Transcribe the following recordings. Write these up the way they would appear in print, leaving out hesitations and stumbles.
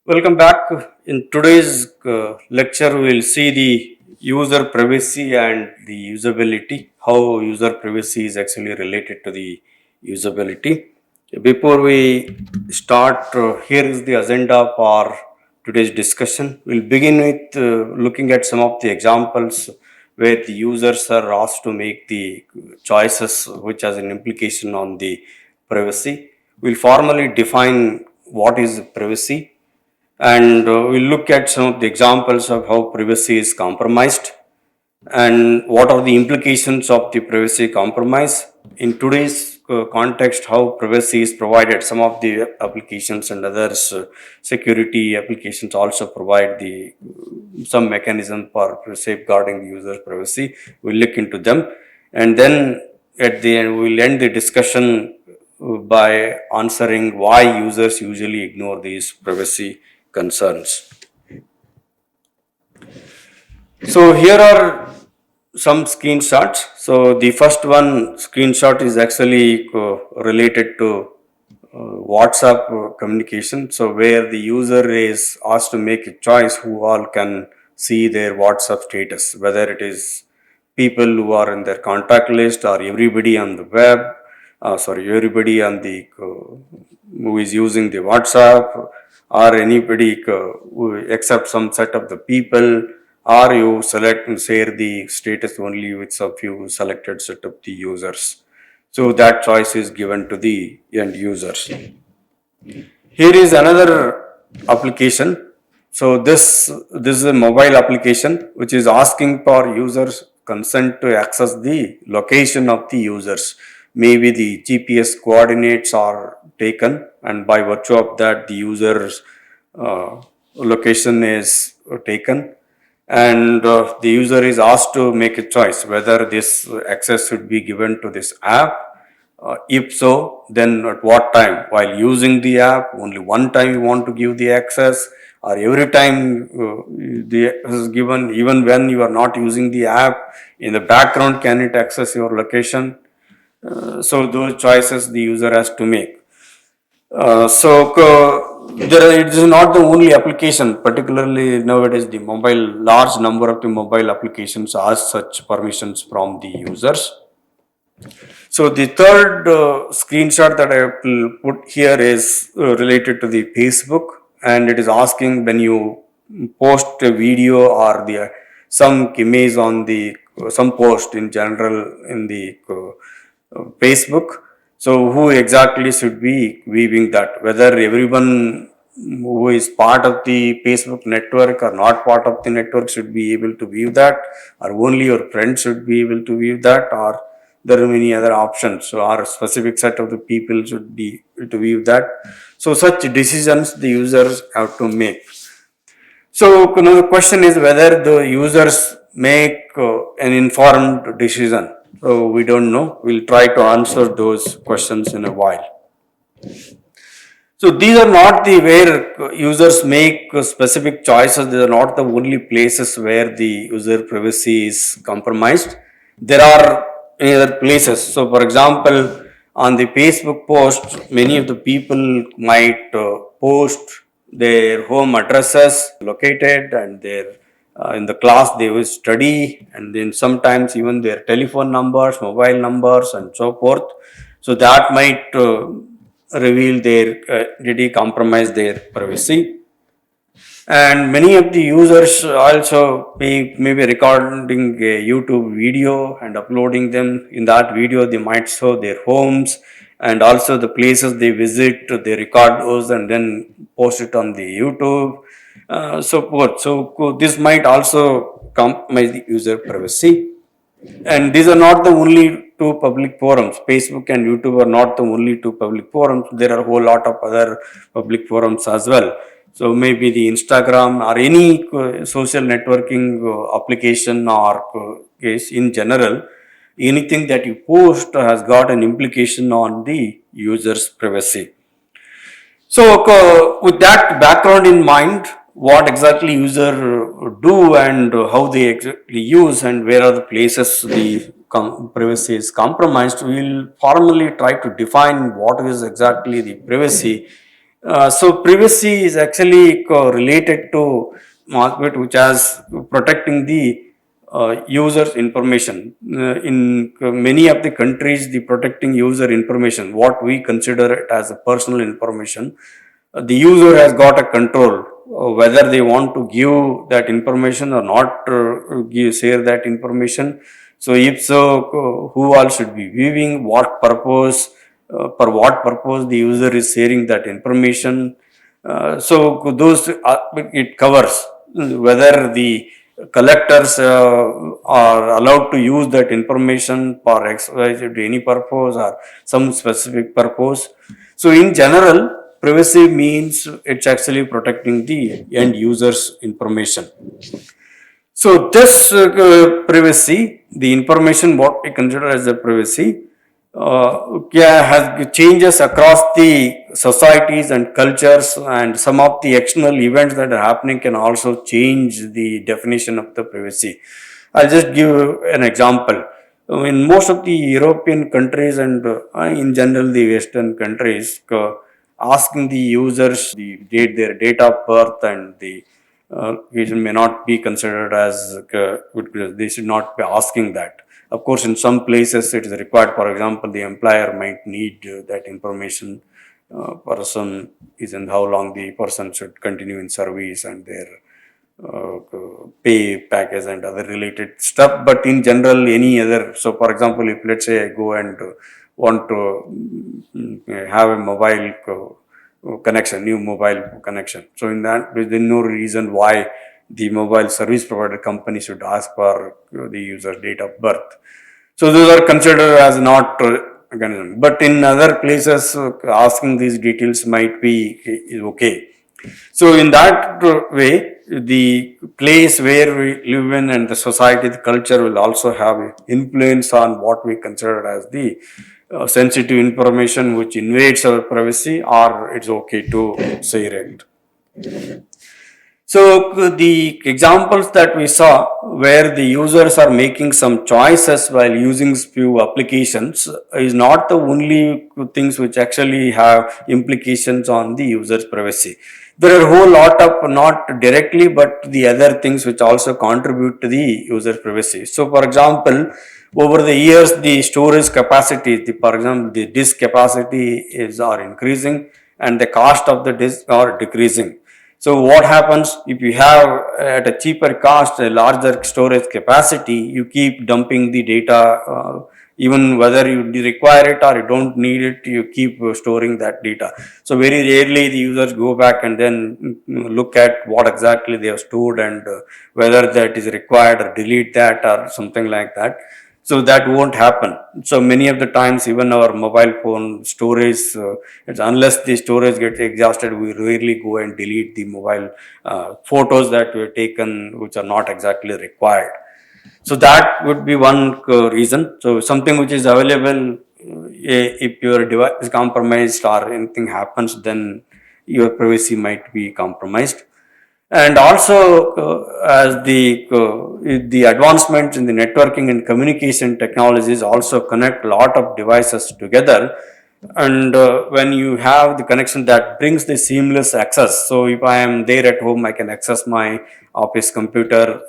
Welcome back. In today's lecture, we will see the user privacy and the usability, how user privacy is actually related to the usability. Before we start, here is the agenda for today's discussion. We'll begin with looking at some of the examples where the users are asked to make the choices which has an implication on the privacy. We'll formally define what is privacy, and we'll look at some of the examples of how privacy is compromised and what are the implications of the privacy compromise. In today's context, how privacy is provided, some of the applications and others, security applications also provide the some mechanism for safeguarding the user privacy. We'll look into them, and then at the end we'll end the discussion by answering why users usually ignore these privacy concerns. So here are some screenshots. So the first one screenshot is actually related to WhatsApp communication. So where the user is asked to make a choice who all can see their WhatsApp status, whether it is people who are in their contact list or everybody on the web, everybody on the who is using the WhatsApp, or anybody except some set of the people, or you select and share the status only with a few selected set of the users. So that choice is given to the end users. Here is another application. So this is a mobile application which is asking for users consent to access the location of the users. Maybe the GPS coordinates are taken, and by virtue of that the user's location is taken, and the user is asked to make a choice whether this access should be given to this app. If so, then at what time? While using the app, only one time you want to give the access, or every time the access is given, even when you are not using the app, in the background, can it access your location? So those choices the user has to make. It is not the only application, particularly nowadays the large number of the mobile applications ask such permissions from the users. So the third screenshot that I will put here is related to the Facebook, and it is asking when you post a video or some image on the some post in general in the Facebook. So who exactly should be viewing that? Whether everyone who is part of the Facebook network or not part of the network should be able to view that, or only your friends should be able to view that, or there are many other options. So our specific set of the people should be to view that. So such decisions the users have to make. So the question is whether the users make an informed decision. So we don't know. We'll try to answer those questions in a while. So these are not the where users make specific choices. These are not the only places where the user privacy is compromised. There are many other places. So for example, on the Facebook post, many of the people might post their home addresses located and their in the class they will study, and then sometimes even their telephone numbers, mobile numbers, and so forth. So that might reveal their really compromise their privacy. And many of the users also may be recording a YouTube video and uploading them. In that video, they might show their homes and also the places they visit. They record those and then post it on the YouTube. So forth. So this might also compromise the user privacy. And these are not the only two public forums. Facebook and YouTube are not the only two public forums. There are a whole lot of other public forums as well. So maybe the Instagram or any social networking application or case in general, anything that you post has got an implication on the user's privacy. So with that background in mind, what exactly user do and how they exactly use and where are the places the privacy is compromised, we will formally try to define what is exactly the privacy So privacy is actually related to market which has protecting the user's information. In many of the countries, the protecting user information, what we consider it as a personal information, the user has got a control whether they want to give that information or not, share that information. So if so, who all should be viewing, what purpose, for what purpose the user is sharing that information. So those it covers whether the collectors are allowed to use that information for any purpose or some specific purpose. So in general, privacy means it's actually protecting the end user's information. So this privacy, the information what we consider as the privacy, has changes across the societies and cultures, and some of the external events that are happening can also change the definition of the privacy. I'll just give an example. In most of the European countries and in general the Western countries, asking the users their date of birth and the reason may not be considered as they should not be asking that. Of course, in some places it is required. For example, the employer might need that information. Person is and how long the person should continue in service and their uh, pay package and other related stuff. But in general, any other. So, for example, if let's say I go and want to have a mobile connection, new mobile connection. So in that, there is no reason why the mobile service provider company should ask for the user's date of birth. So those are considered as not mechanism. But in other places, asking these details might be is okay. So in that way, the place where we live in and the society, the culture will also have influence on what we consider as the sensitive information which invades our privacy, or it's okay to share it. So the examples that we saw where the users are making some choices while using few applications is not the only things which actually have implications on the user's privacy. There are a whole lot of not directly but the other things which also contribute to the user privacy. So for example, over the years the storage capacity, for example the disk capacity is are increasing and the cost of the disk are decreasing. So what happens if you have at a cheaper cost a larger storage capacity, you keep dumping the data, even whether you require it or you don't need it, you keep storing that data. So very rarely the users go back and then look at what exactly they have stored and whether that is required or delete that or something like that. So that won't happen. So many of the times, even our mobile phone storage, it's unless the storage gets exhausted, we rarely go and delete the mobile photos that were taken, which are not exactly required. So that would be one reason. So something which is available, if your device is compromised or anything happens, then your privacy might be compromised. And also, as the advancements in the networking and communication technologies also connect a lot of devices together, and when you have the connection that brings the seamless access. So if I am there at home, I can access my office computer,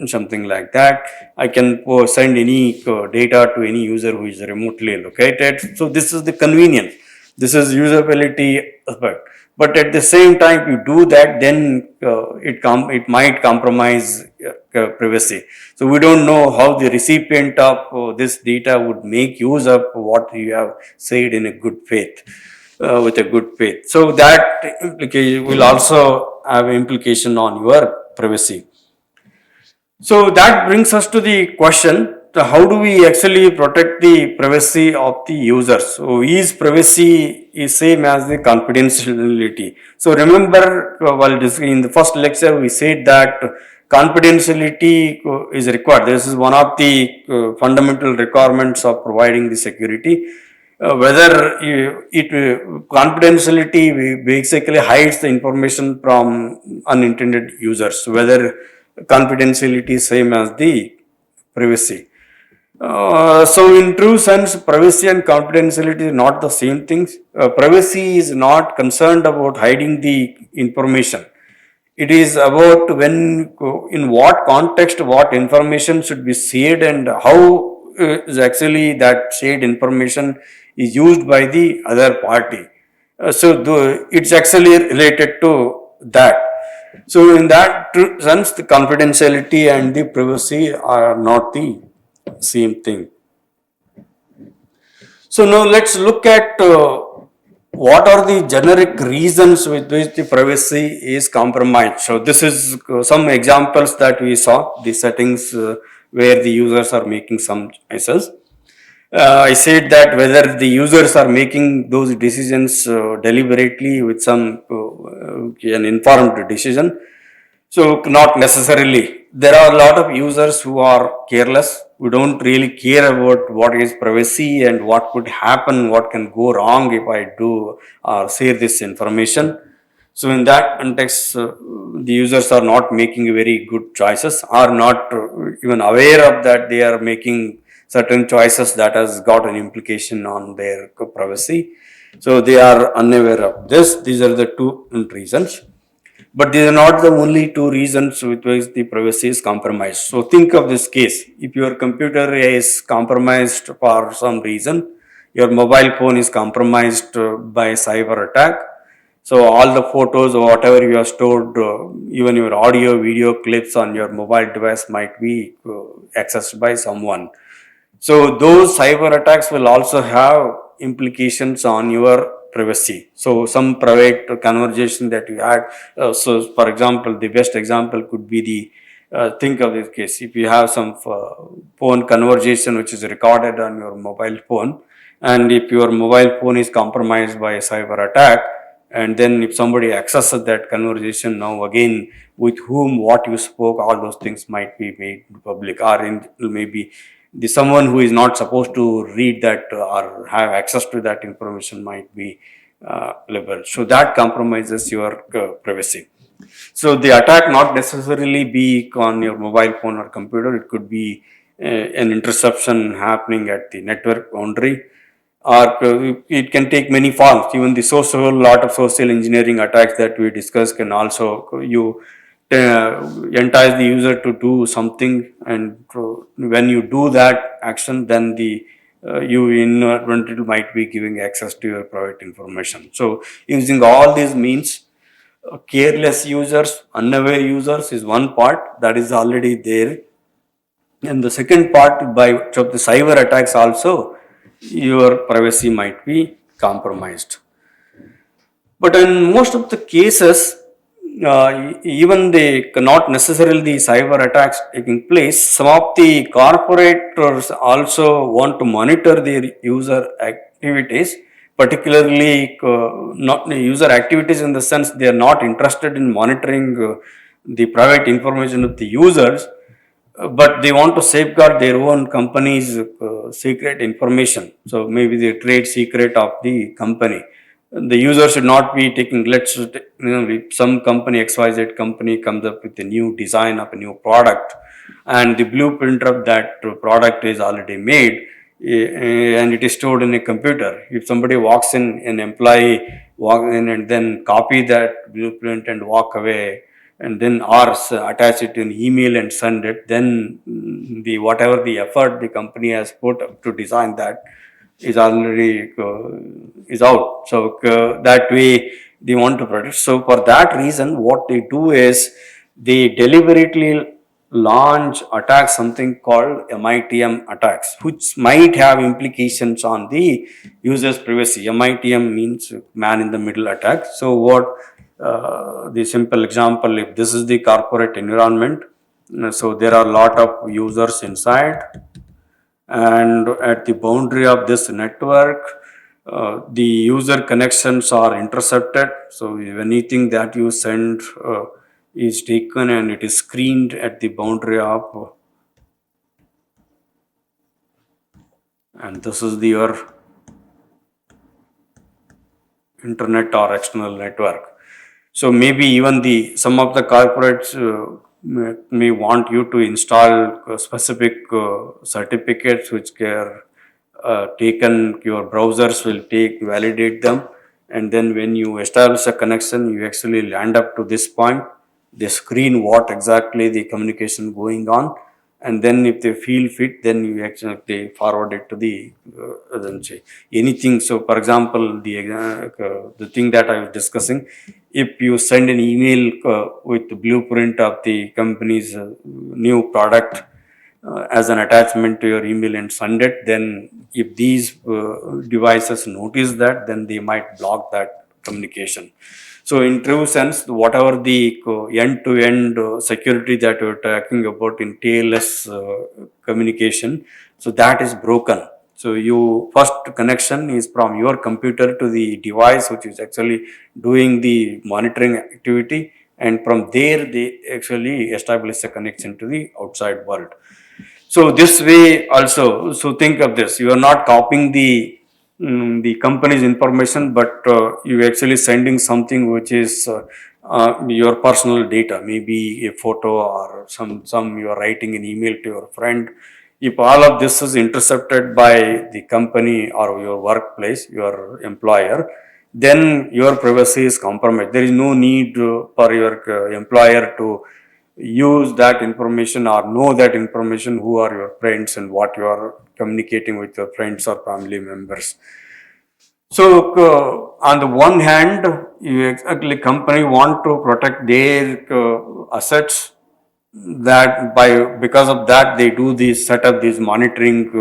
something like that. I can send any data to any user who is remotely located. So this is the convenience. This is usability aspect. But at the same time, if you do that, then it might compromise privacy. So we don't know how the recipient of this data would make use of what you have said in a good faith, with a good faith. So that implication will also have implication on your privacy. So that brings us to the question, how do we actually protect the privacy of the users? So is privacy is same as the confidentiality. So remember, while in the first lecture we said that confidentiality is required. This is one of the fundamental requirements of providing the security. Whether it confidentiality basically hides the information from unintended users, whether confidentiality is same as the privacy. So, in true sense, privacy and confidentiality is not the same things. Privacy is not concerned about hiding the information. It is about when, in what context, what information should be shared, and how is actually that shared information is used by the other party. It's actually related to that. So, in that sense, the confidentiality and the privacy are not the same thing. So now let's look at what are the generic reasons with which the privacy is compromised. So this is some examples that we saw, the settings where the users are making some choices. I said that whether the users are making those decisions deliberately with some an informed decision, so not necessarily. There are a lot of users who are careless, who don't really care about what is privacy and what could happen, what can go wrong if I do share this information. So in that context, the users are not making very good choices, are not even aware of that they are making certain choices that has got an implication on their privacy. So they are unaware of this. These are the two reasons. But these are not the only two reasons with which the privacy is compromised. So think of this case. If your computer is compromised for some reason, your mobile phone is compromised by cyber attack. So all the photos or whatever you have stored, even your audio, video clips on your mobile device might be accessed by someone. So those cyber attacks will also have implications on your privacy. So some private conversation that you had. So for example, the best example could be the think of this case. If you have some phone conversation which is recorded on your mobile phone, and if your mobile phone is compromised by a cyber attack, and then if somebody accesses that conversation, now again with whom what you spoke, all those things might be made public, or maybe the someone who is not supposed to read that or have access to that information might be labeled. So that compromises your privacy. So the attack not necessarily be on your mobile phone or computer. It could be an interception happening at the network boundary, or it can take many forms. Even the social, lot of social engineering attacks that we discussed can also you entice the user to do something, and when you do that action, then the you inadvertently might be giving access to your private information. So using all these means, careless users, unaware users is one part that is already there, and the second part, by of the cyber attacks also, your privacy might be compromised. But in most of the cases, even they not necessarily the cyber attacks taking place, some of the corporators also want to monitor their user activities, particularly not user activities in the sense they are not interested in monitoring the private information of the users, but they want to safeguard their own company's secret information. So maybe the trade secret of the company. The user should not be taking, if some company, XYZ company comes up with a new design of a new product, and the blueprint of that product is already made, and it is stored in a computer. If somebody walks in, an employee walk in and then copy that blueprint and walk away, and then or attach it in email and send it, then the whatever the effort the company has put to design that is already is out. So that way they want to protect. So for that reason, what they do is they deliberately launch attacks, something called MITM attacks, which might have implications on the user's privacy. MITM means man in the middle attack. So what the simple example, if this is the corporate environment, so there are a lot of users inside, and at the boundary of this network, the user connections are intercepted. So if anything that you send is taken and it is screened at the boundary of, and this is your internet or external network. So maybe even the some of the corporates may want you to install specific certificates which are taken, your browsers will validate them, and then when you establish a connection, you actually land up to this point. They screen what exactly the communication going on, and then if they feel fit, then you actually they forward it to the then say anything. So, for example, the thing that I was discussing, if you send an email with the blueprint of the company's new product as an attachment to your email and send it, then if these devices notice that, then they might block that communication. So in true sense, whatever the end-to-end security that we're talking about in TLS communication, so that is broken. So you first connection is from your computer to the device which is actually doing the monitoring activity, and from there they actually establish a connection to the outside world. So this way also, so think of this: you are not copying the company's information, but you actually sending something which is your personal data, maybe a photo or some you are writing an email to your friend. If all of this is intercepted by the company or your workplace, your employer, then your privacy is compromised. There is no need for your employer to use that information or know that information, who are your friends and what you are communicating with your friends or family members. So on the one hand, you exactly company want to protect their assets, that by because of that they do these set up these monitoring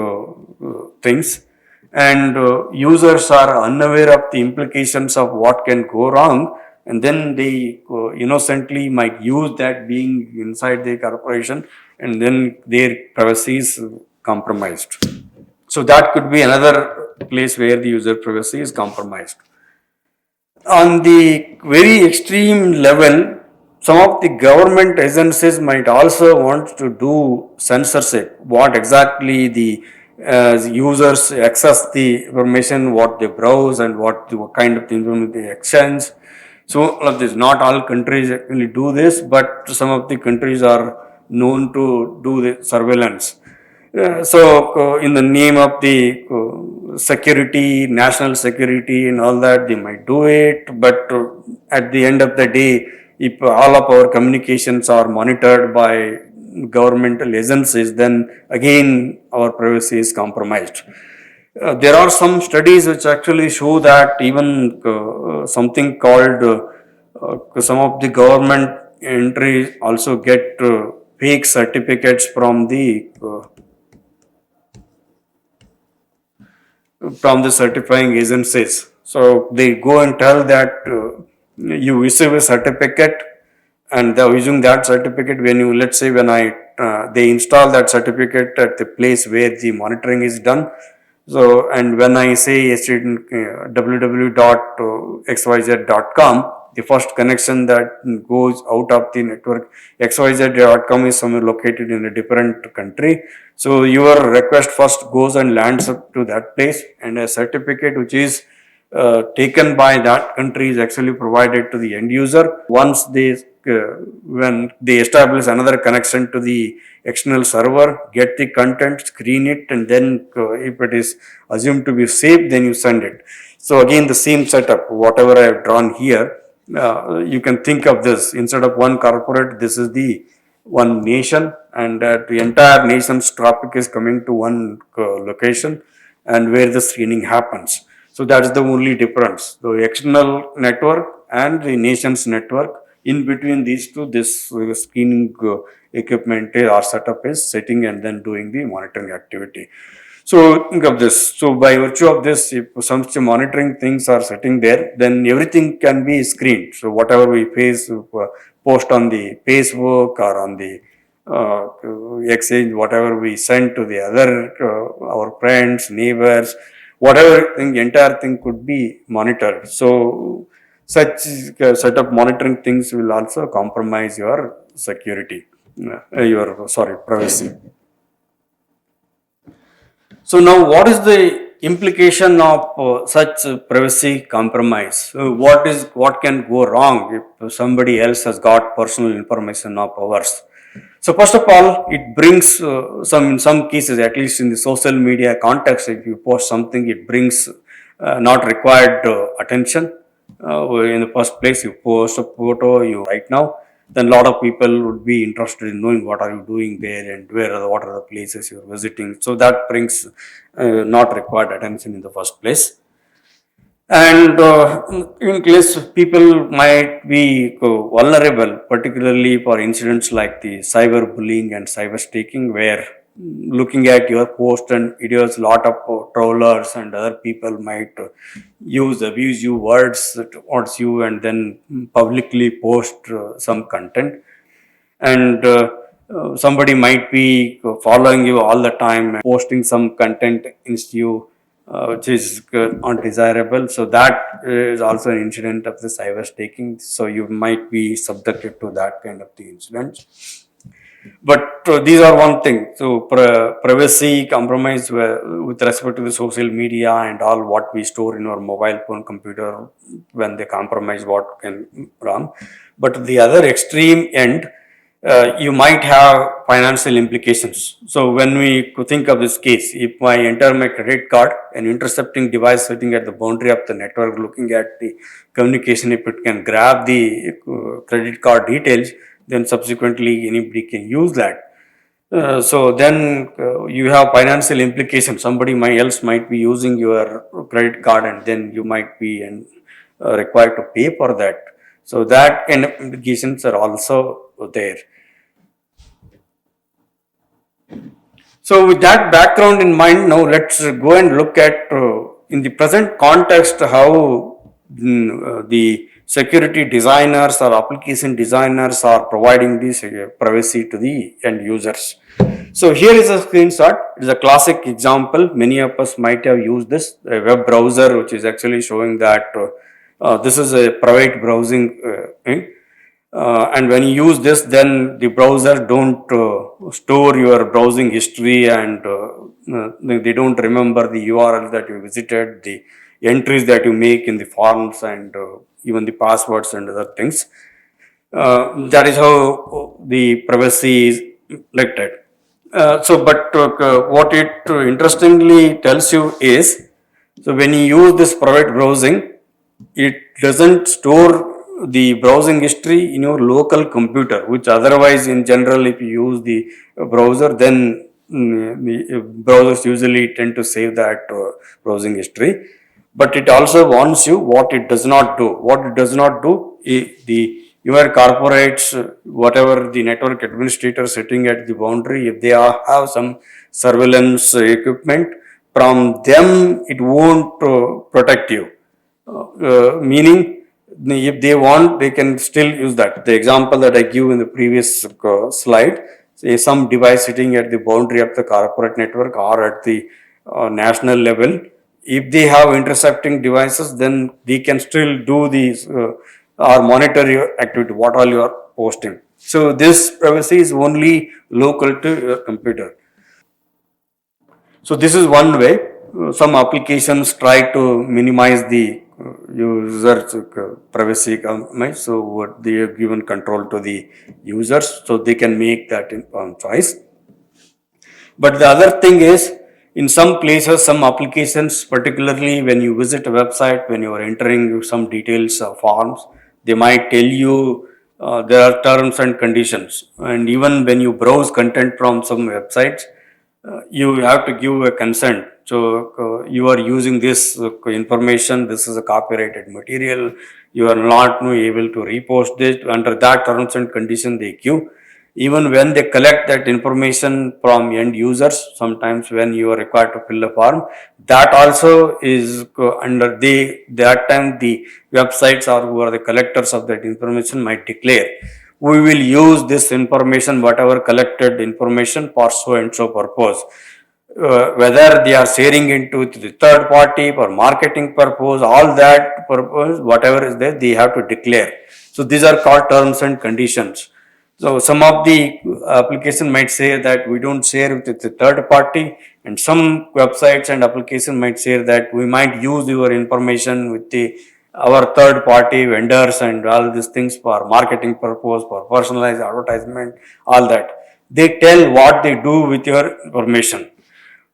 things, and users are unaware of the implications of what can go wrong, and then they innocently might use that being inside the corporation, and then their privacy is compromised. So that could be another place where the user privacy is compromised. On the very extreme level, some of the government agencies might also want to do censorship. What exactly the users access the information, what they browse, and what kind of information they exchange. So, all of this, not all countries actually do this, but some of the countries are known to do the surveillance. In the name of the security, national security, and all that, they might do it. But at the end of the day, if all of our communications are monitored by governmental agencies, then again our privacy is compromised. There are some studies which actually show that even something called some of the government entries also get fake certificates from the certifying agencies. So they go and tell that you receive a certificate, and they're using that certificate when you, let's say, when they install that certificate at the place where the monitoring is done. So, and when I say www.xyz.com, the first connection that goes out of the network xyz.com is somewhere located in a different country. So your request first goes and lands up to that place, and a certificate which is taken by that country is actually provided to the end user. Once when they establish another connection to the external server, get the content, screen it, and then if it is assumed to be safe, then you send it. So again, the same setup, whatever I have drawn here, you can think of this instead of one corporate, this is the one nation, and the entire nation's traffic is coming to one location, and where the screening happens. So that is the only difference. The external network and the nation's network, in between these two, this screening equipment or setup is sitting and then doing the monitoring activity. So think of this. So by virtue of this, if some monitoring things are sitting there, then everything can be screened. So whatever we post on the Facebook or on the exchange, whatever we send to the other our friends, neighbors, whatever thing, entire thing could be monitored. So such set of monitoring things will also compromise your security, privacy. So now, what is the implication of such privacy compromise? What can go wrong if somebody else has got personal information of ours? So first of all, it brings in some cases, at least in the social media context, if you post something, it brings not required attention. In the first place, you post a photo, you right now, then a lot of people would be interested in knowing what are you doing there and what are the places you're visiting. So that brings not required attention in the first place. And in case people might be vulnerable, particularly for incidents like the cyberbullying and cyber stalking, where looking at your post and videos, lot of trollers and other people might use abusive words towards you and then publicly post some content. And somebody might be following you all the time and posting some content against you, which is undesirable. So that is also an incident of the cyber staking. So you might be subjected to that kind of the incidents. But these are one thing. So privacy compromise with respect to the social media and all what we store in our mobile phone, computer, when they compromise, what can run. But the other extreme end, you might have financial implications. So when we think of this case, if I enter my credit card, an intercepting device sitting at the boundary of the network, looking at the communication, if it can grab the credit card details, then subsequently anybody can use that. So then you have financial implications. Somebody else might be using your credit card, and then you might be required to pay for that. So that kind of implications are also there. So with that background in mind, now let's go and look at in the present context how the security designers or application designers are providing this privacy to the end users. So here is a screenshot. It is a classic example. Many of us might have used this, a web browser, which is actually showing that this is a private browsing thing. And when you use this, then the browser don't store your browsing history, and they don't remember the URL that you visited, the entries that you make in the forms, and even the passwords and other things. That is how the privacy is protected. But what it interestingly tells you is, so when you use this private browsing, it doesn't store the browsing history in your local computer, which otherwise in general, if you use the browser, then the browsers usually tend to save that browsing history. But it also warns you what it does not do. What it does not do, your corporates, whatever the network administrator sitting at the boundary, if they have some surveillance equipment, from them it won't protect you. Meaning, if they want, they can still use that. The example that I give in the previous slide, say some device sitting at the boundary of the corporate network or at the national level, if they have intercepting devices, then they can still do these or monitor your activity, what all you are posting. So this privacy is only local to your computer. So this is one way. Some applications try to minimize the user's privacy compromise. So what they have given control to the users, so they can make that choice. But the other thing is, in some places, some applications, particularly when you visit a website, when you are entering some details forms, they might tell you there are terms and conditions. And even when you browse content from some websites, you have to give a consent. So you are using this information. This is a copyrighted material. You are not able to repost it under that terms and condition they give. Even when they collect that information from end users, sometimes when you are required to fill a form, that also is under that time the websites or who are the collectors of that information might declare, we will use this information, whatever collected information, for so and so purpose. Whether they are sharing into the third party for marketing purpose, all that purpose, whatever is there, they have to declare. So these are called terms and conditions. So some of the application might say that we don't share with the third party, and some websites and application might say that we might use your information with the our third party vendors and all these things for marketing purpose, for personalized advertisement, all that. They tell what they do with your information.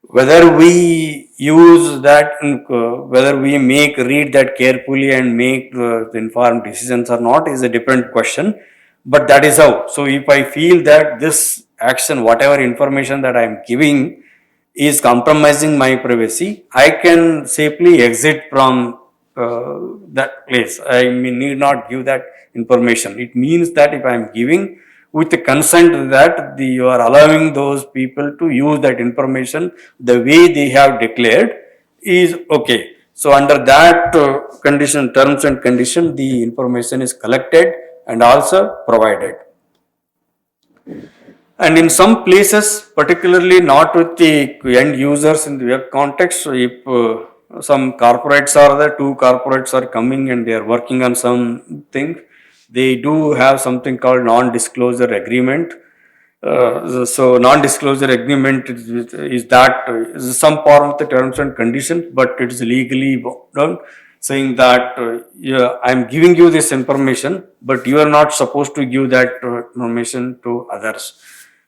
Whether we use that, whether we read that carefully and make informed decisions or not is a different question. But that is how. So if I feel that this action, whatever information that I am giving, is compromising my privacy, I can safely exit from that place. I need not give that information. It means that if I am giving with the consent that you are allowing those people to use that information the way they have declared is okay. So under that condition, terms and condition, the information is collected and also provided. And in some places, particularly not with the end users in the web context, so if some corporates are there, two corporates are coming and they are working on something, they do have something called non-disclosure agreement. So non-disclosure agreement is that is some form of the terms and conditions, but it is legally done, saying that yeah, I'm giving you this information, but you are not supposed to give that information to others.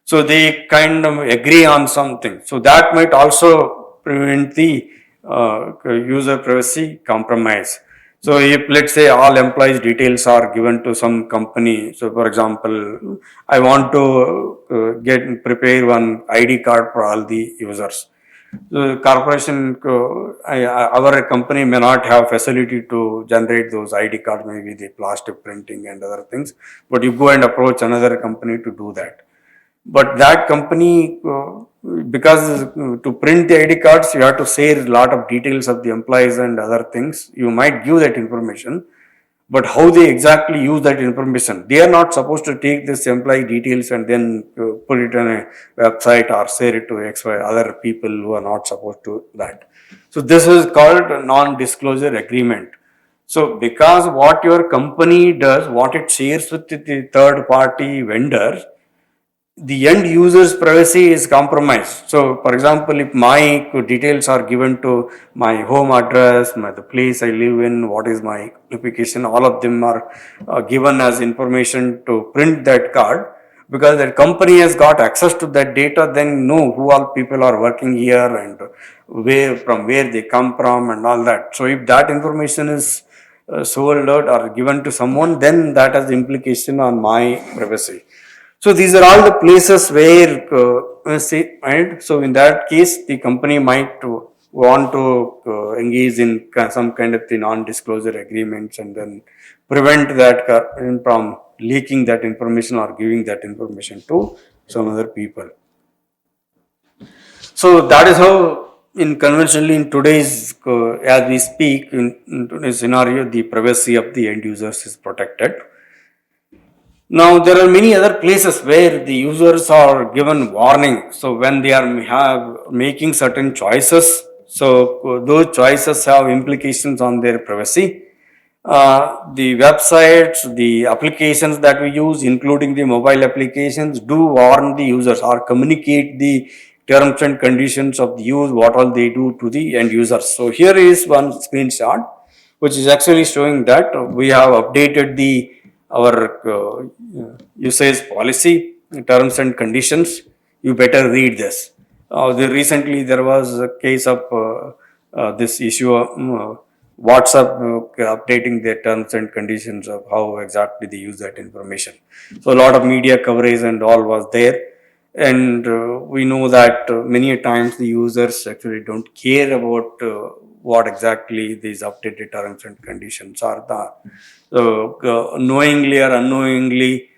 So they kind of agree on something. So that might also prevent the user privacy compromise. So if let's say all employees details are given to some company, so for example, I want to prepare one ID card for all the users. The corporation, our company may not have facility to generate those ID cards, maybe the plastic printing and other things, but you go and approach another company to do that. But that company, because to print the ID cards, you have to share a lot of details of the employees and other things. You might give that information, but how they exactly use that information, they are not supposed to take this employee details and then put it on a website or share it to other people who are not supposed to that. So this is called a non-disclosure agreement. So because what your company does, what it shares with the third party vendor, the end user's privacy is compromised. So, for example, if my details are given to my home address, the place I live in, what is my qualification, all of them are given as information to print that card. Because that company has got access to that data, then know who all people are working here and where they come from and all that. So, if that information is sold out or given to someone, then that has implication on my privacy. So these are all the places where, and so in that case, the company might want to engage in some kind of the non-disclosure agreements and then prevent that from leaking that information or giving that information to some other people. So that is how, in conventionally in today's, as we speak, in today's scenario, the privacy of the end users is protected. Now there are many other places where the users are given warning. So when they are making certain choices, so those choices have implications on their privacy. The websites, the applications that we use, including the mobile applications, do warn the users or communicate the terms and conditions of the use, what all they do to the end users. So here is one screenshot, which is actually showing that we have updated our usage policy, terms and conditions. You better read this. Recently there was a case of this issue of WhatsApp updating their terms and conditions of how exactly they use that information. So a lot of media coverage and all was there. And we know that many times the users actually don't care about what exactly these updated terms and conditions are. So knowingly or unknowingly,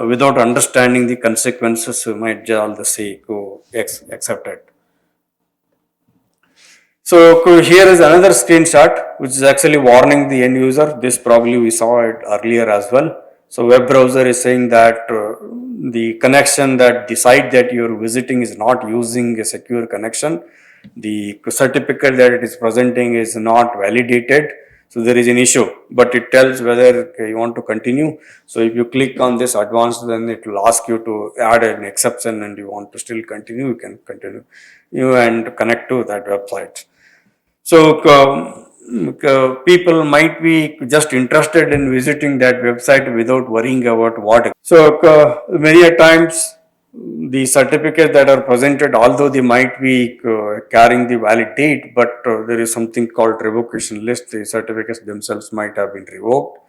without understanding the consequences, we might just say go accept it. So here is another screenshot, which is actually warning the end user. This probably we saw it earlier as well. So web browser is saying that the connection, that the site that you are visiting is not using a secure connection. The certificate that it is presenting is not validated. So there is an issue, but it tells whether you want to continue. So if you click on this advanced, then it will ask you to add an exception, and you want to still continue, you can continue and connect to that website. So people might be just interested in visiting that website without worrying about what. So many a times the certificates that are presented, although they might be carrying the valid date, but there is something called revocation list. The certificates themselves might have been revoked,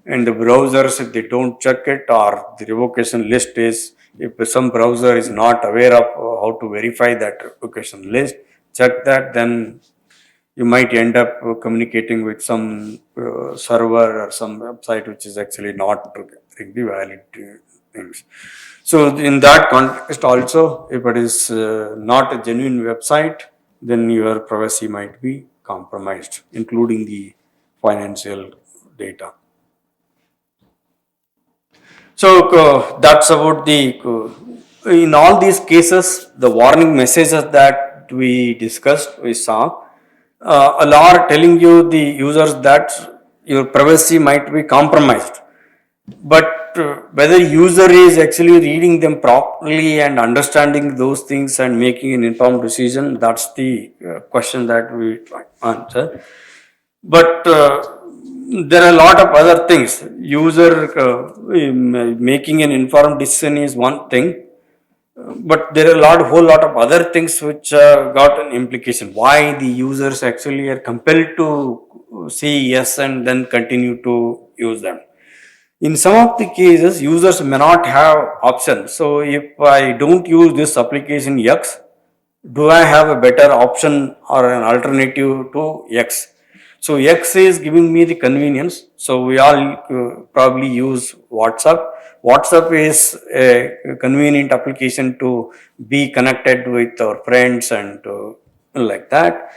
and the browsers, if they don't check it, or the revocation list is, if some browser is not aware of how to verify that revocation list, check that, then you might end up communicating with some server or some website which is actually not getting the valid things. So in that context also, if it is not a genuine website, then your privacy might be compromised, including the financial data. So that's about the. In all these cases, the warning messages that we discussed, we saw, a lot are telling you the users that your privacy might be compromised. But whether user is actually reading them properly and understanding those things and making an informed decision, that's the question that we answer. But there are a lot of other things. User making an informed decision is one thing, but there are whole lot of other things which got an implication. Why the users actually are compelled to say yes and then continue to use them. In some of the cases, users may not have options. So if I don't use this application X, do I have a better option or an alternative to X? So X is giving me the convenience. So we all probably use WhatsApp. WhatsApp is a convenient application to be connected with our friends and like that.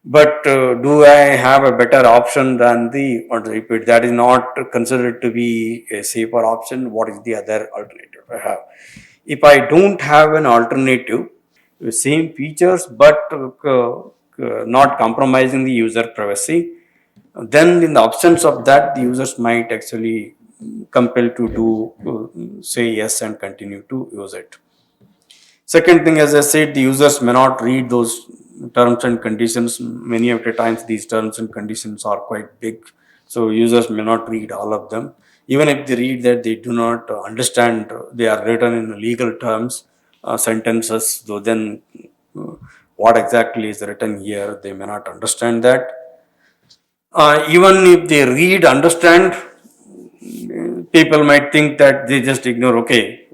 But do I have a better option than the, or if that is not considered to be a safer option, what is the other alternative I have? If I don't have an alternative, same features but not compromising the user privacy, then in the absence of that, the users might actually compel to do say yes and continue to use it. Second thing, as I said, the users may not read those terms and conditions. Many of the times, these terms and conditions are quite big, so users may not read all of them. Even if they read that, they do not understand. They are written in legal terms, sentences. Though then, what exactly is written here, they may not understand that. Even if they read, understand, people might think that they just ignore. Okay,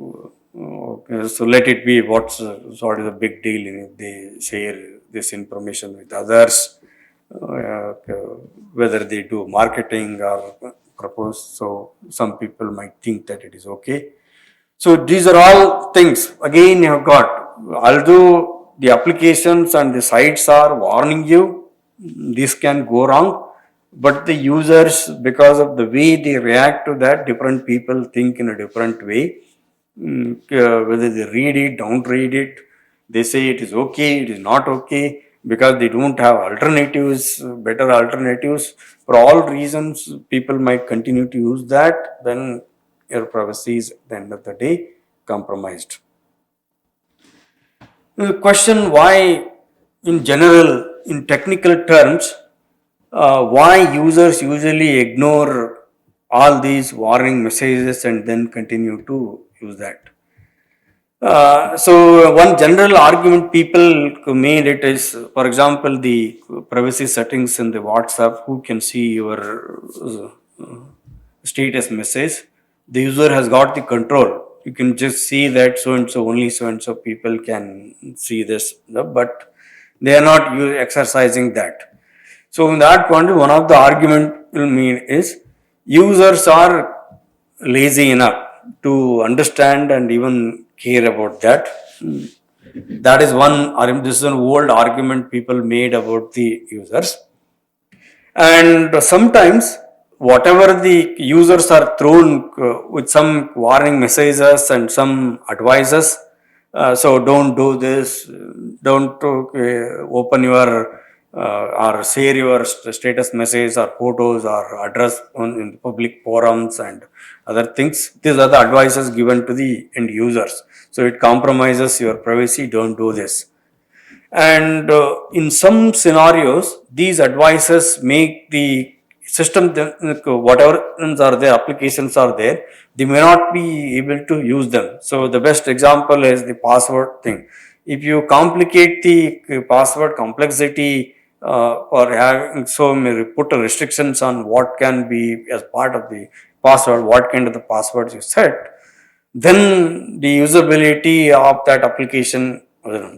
so let it be. What's sort of the big deal if they share this information with others, whether they do marketing or propose. So some people might think that it is okay. So these are all things. Again, you have got, although the applications and the sites are warning you, this can go wrong, but the users, because of the way they react to that, different people think in a different way. Whether they read it, don't read it, they say it is okay, it is not okay, because they don't have alternatives, better alternatives. For all reasons, people might continue to use that, then your privacy is at the end of the day compromised. The question why, in general, in technical terms, why users usually ignore all these warning messages and then continue to use that. So one general argument people made it is, for example, the privacy settings in the WhatsApp, who can see your status message. The user has got the control. You can just see that so and so, only so and so people can see this, but they are not exercising that. So in that point, one of the argument will mean is users are lazy enough to understand and even care about that. That is one. This is an old argument people made about the users. And sometimes, whatever the users are thrown with some warning messages and some advices, so don't do this, don't open your or share your status message or photos or address in public forums and other things. These are the advices given to the end users. So it compromises your privacy, don't do this. And in some scenarios, these advices make the system, whatever are there, applications are there, they may not be able to use them. So the best example is the password thing. If you complicate the password complexity, or having so many put restrictions on what can be as part of the password, what kind of the passwords you set, then the usability of that application.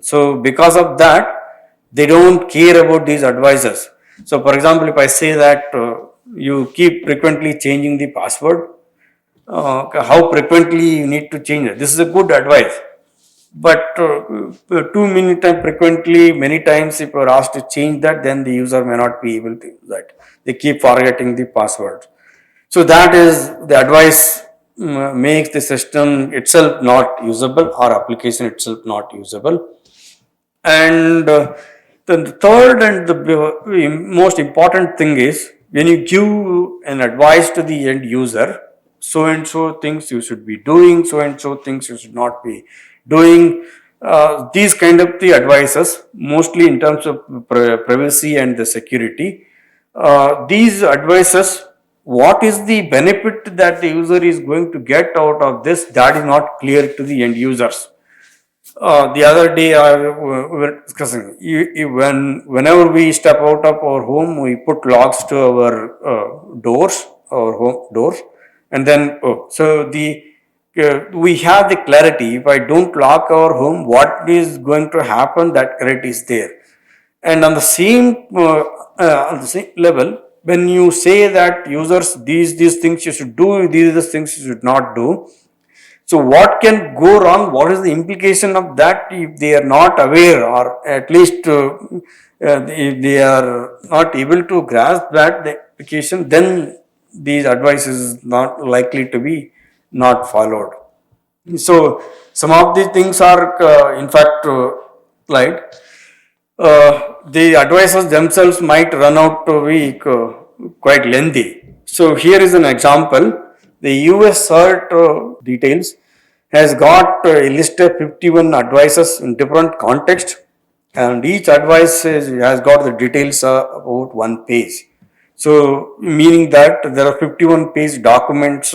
So because of that, they don't care about these advices. So for example, if I say that you keep frequently changing the password, how frequently you need to change it, this is a good advice. But too many times, frequently, many times, if you are asked to change that, then the user may not be able to do that. They keep forgetting the password. So that is the advice, makes the system itself not usable, or application itself not usable. And then the third and the most important thing is, when you give an advice to the end user, so and so things you should be doing, so and so things you should not be doing. These kind of the advices, mostly in terms of privacy and the security, these advices, what is the benefit that the user is going to get out of this, that is not clear to the end users. The other day, we were discussing, whenever we step out of our home, we put locks to our doors, our home doors, and then so the we have the clarity. If I don't lock our home, what is going to happen? That clarity is there. And on the same level, when you say that users, these things you should do, these are the things you should not do. So what can go wrong? What is the implication of that if they are not aware, or at least if they are not able to grasp that the implication, then these advice is not likely to be not followed. So some of these things are in fact like the advices themselves might run out to be quite lengthy. So here is an example. The US CERT details has got a list of 51 advices in different contexts, and each has got the details about one page. So meaning that there are 51 page documents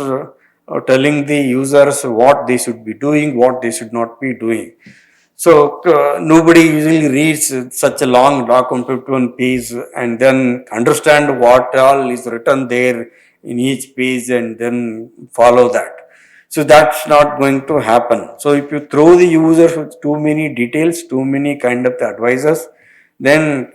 telling the users what they should be doing, what they should not be doing. So nobody usually reads such a long document, 51 page, and then understand what all is written there in each page and then follow that. So that's not going to happen. So if you throw the users with too many details, too many kind of the advisors, then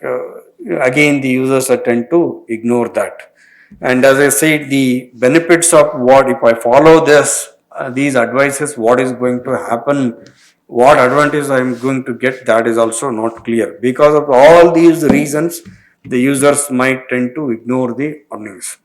again the users tend to ignore that. And as I said, the benefits of what if I follow these advices, what is going to happen, what advantage I am going to get, that is also not clear. Because of all these reasons, the users might tend to ignore the warnings.